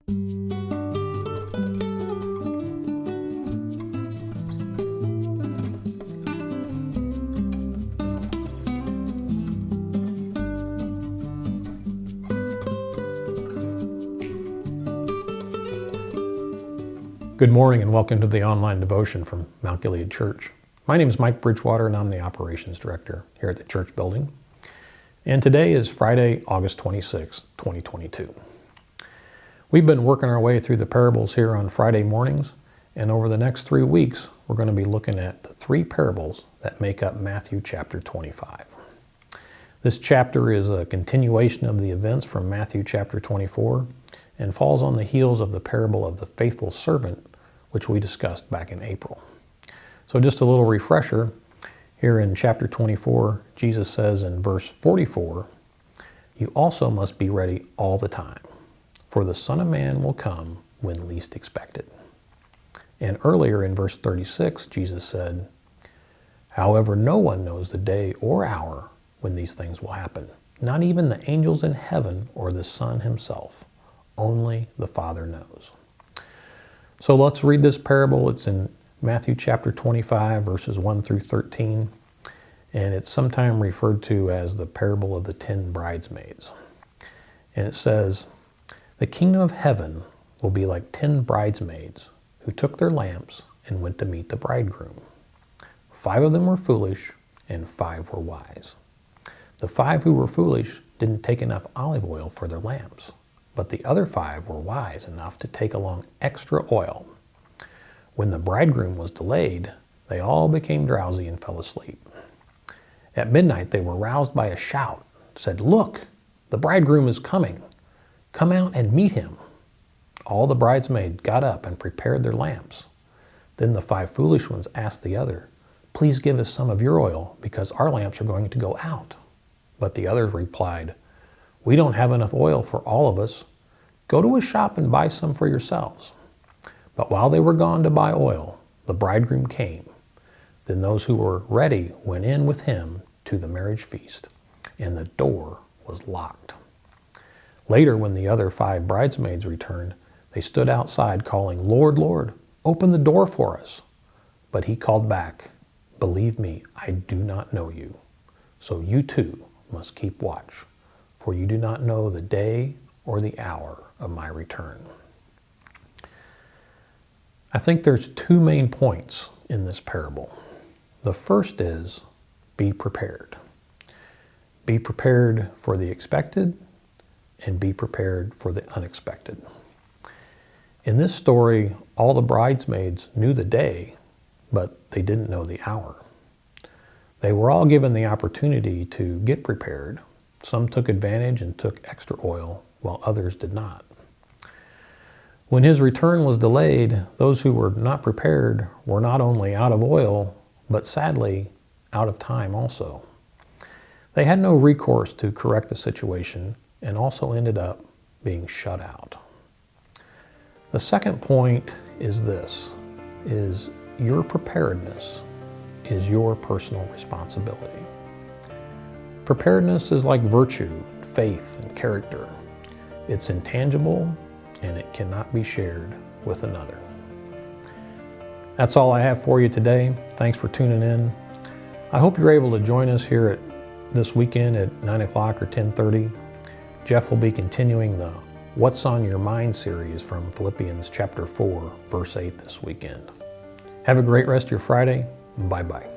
Good morning and welcome to the online devotion from Mount Gilead Church. My name is Mike Bridgewater and I'm the Operations Director here at the church building. And today is Friday, August 26, 2022. We've been working our way through the parables here on Friday mornings, and over the next 3 weeks we're going to be looking at the 3 parables that make up Matthew chapter 25. This chapter is a continuation of the events from Matthew chapter 24 and falls on the heels of the parable of the faithful servant, which we discussed back in April. So just a little refresher, here in chapter 24, Jesus says in verse 44, "You also must be ready all the time, for the Son of Man will come when least expected." And earlier in verse 36, Jesus said, "However, no one knows the day or hour when these things will happen, not even the angels in heaven or the Son himself. Only the Father knows." So let's read this parable. It's in Matthew chapter 25, verses 1 through 13, and it's sometimes referred to as the parable of the 10 bridesmaids. And it says, "The kingdom of heaven will be like 10 bridesmaids who took their lamps and went to meet the bridegroom. 5 of them were foolish and 5 were wise. The 5 who were foolish didn't take enough olive oil for their lamps, but the other 5 were wise enough to take along extra oil. When the bridegroom was delayed, they all became drowsy and fell asleep. At midnight they were roused by a shout, said, 'Look, the bridegroom is coming. Come out and meet him.' All the bridesmaids got up and prepared their lamps. Then the 5 foolish ones asked the other, 'Please give us some of your oil, because our lamps are going to go out.' But the others replied, 'We don't have enough oil for all of us. Go to a shop and buy some for yourselves.' But while they were gone to buy oil, the bridegroom came. Then those who were ready went in with him to the marriage feast, and the door was locked. Later, when the other 5 bridesmaids returned, they stood outside calling, 'Lord, Lord, open the door for us.' But he called back, 'Believe me, I do not know you. So you too must keep watch, for you do not know the day or the hour of my return.'" I think there's 2 main points in this parable. The first is, be prepared. Be prepared for the expected and be prepared for the unexpected. In this story, all the bridesmaids knew the day, but they didn't know the hour. They were all given the opportunity to get prepared. Some took advantage and took extra oil, while others did not. When his return was delayed, those who were not prepared were not only out of oil, but sadly, out of time also. They had no recourse to correct the situation and also ended up being shut out. The second point is this, is your preparedness is your personal responsibility. Preparedness is like virtue, faith, and character. It's intangible and it cannot be shared with another. That's all I have for you today. Thanks for tuning in. I hope you're able to join us here this weekend at 9 o'clock or 10:30. Jeff will be continuing the What's on Your Mind series from Philippians chapter 4, verse 8 this weekend. Have a great rest of your Friday. Bye-bye.